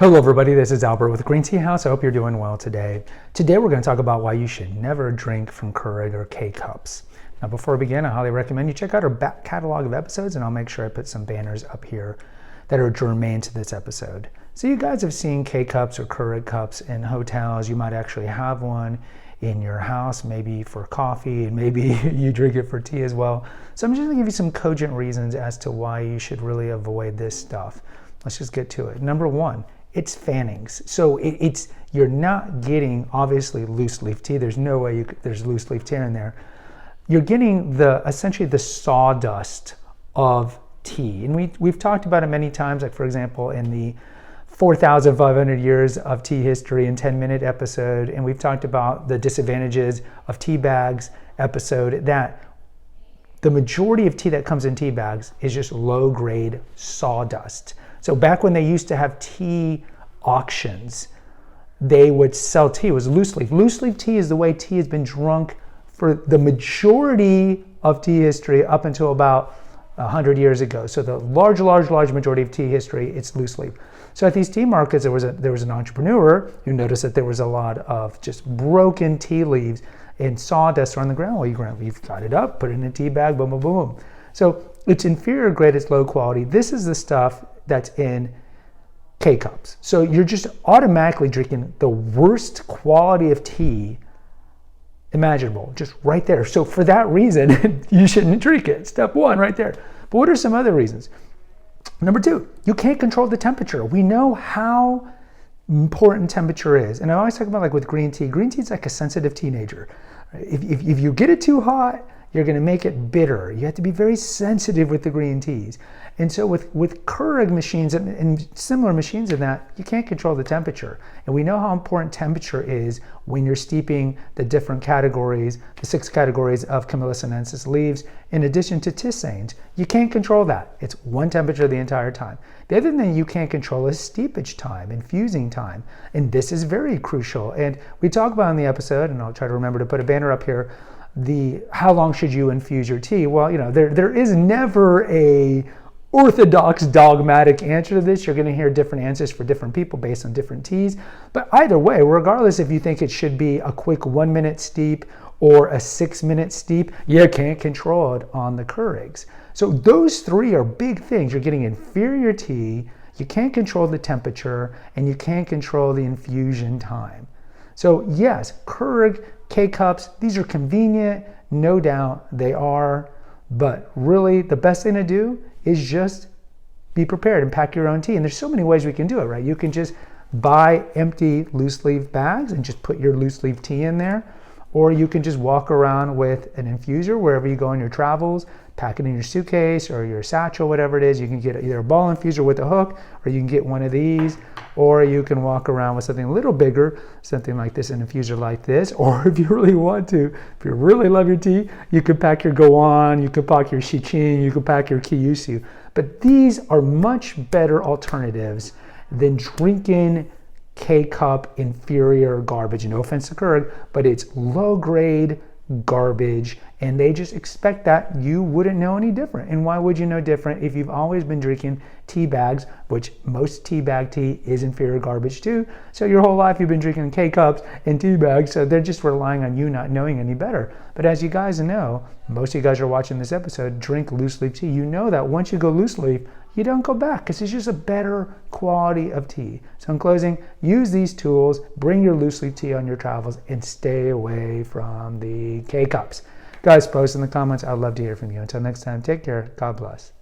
Hello everybody, this is Albert with Green Tea House. I hope you're doing well today. Today we're going to talk about why you should never drink from Keurig or K-Cups. Now before we begin, I highly recommend you check out our back catalog of episodes, and I'll make sure I put some banners up here that are germane to this episode. So you guys have seen K-Cups or Keurig cups in hotels. You might actually have one in your house, maybe for coffee, and maybe you drink it for tea as well. So I'm just going to give you some cogent reasons as to why you should really avoid this stuff. Let's just get to it. Number one, it's fannings. So you're not getting obviously loose leaf tea. There's no way there's loose leaf tea in there. You're getting essentially the sawdust of tea, and we've talked about it many times. Like for example, in the 4,500 years of tea history in 10-minute episode, and we've talked about the disadvantages of tea bags episode. That the majority of tea that comes in tea bags is just low-grade sawdust. So back when they used to have tea auctions, they would sell tea. It was loose leaf. Loose leaf tea is the way tea has been drunk for the majority of tea history up until about 100 years ago. So the large majority of tea history, it's loose leaf. So at these tea markets, there was an entrepreneur who noticed that there was a lot of just broken tea leaves and sawdust on the ground. Well, you've got it up, put it in a tea bag, boom, boom, boom. So it's inferior grade, it's low quality. This is the stuff that's in K-Cups. So you're just automatically drinking the worst quality of tea imaginable, just right there. So for that reason, you shouldn't drink it. Step one, right there. But what are some other reasons? Number two, you can't control the temperature. We know how important temperature is. And I always talk about, like with green tea is like a sensitive teenager. If you get it too hot, you're going to make it bitter. You have to be very sensitive with the green teas. And so with Keurig machines and similar machines in that, you can't control the temperature. And we know how important temperature is when you're steeping the different categories, the 6 categories of Camellia sinensis leaves, in addition to tisanes. You can't control that. It's one temperature the entire time. The other thing you can't control is steepage time, infusing time. And this is very crucial. And we talk about in the episode, and I'll try to remember to put a banner up here, how long should you infuse your tea? Well, there is never a orthodox dogmatic answer to this. You're going to hear different answers for different people based on different teas. But either way, regardless if you think it should be a quick 1-minute steep or a 6-minute steep, you can't control it on the Keurigs. So those 3 are big things. You're getting inferior tea, you can't control the temperature, and you can't control the infusion time. So yes, Keurig, K-Cups, these are convenient, no doubt they are, but really the best thing to do is just be prepared and pack your own tea. And there's so many ways we can do it, right? You can just buy empty loose leaf bags and just put your loose leaf tea in there, or you can just walk around with an infuser wherever you go on your travels, pack it in your suitcase or your satchel, whatever it is. You can get either a ball infuser with a hook, or you can get one of these, or you can walk around with something a little bigger, something like this, an infuser like this. Or if you really want to, if you really love your tea, you could pack your Goan, you could pack your Shichin, you could pack your Kyushu. But these are much better alternatives than drinking K-Cup inferior garbage. No offense to Keurig, but it's low grade garbage, and they just expect that you wouldn't know any different. And why would you know different if you've always been drinking tea bags, which most tea bag tea is inferior garbage too? So your whole life you've been drinking K-Cups and tea bags, so they're just relying on you not knowing any better. But as you guys know, most of you guys are watching this episode, drink loose leaf tea. You know that once you go loose leaf, you don't go back because it's just a better quality of tea. So in closing, use these tools, bring your loose leaf tea on your travels, and stay away from the K-Cups. Guys, post in the comments. I'd love to hear from you. Until next time, take care. God bless.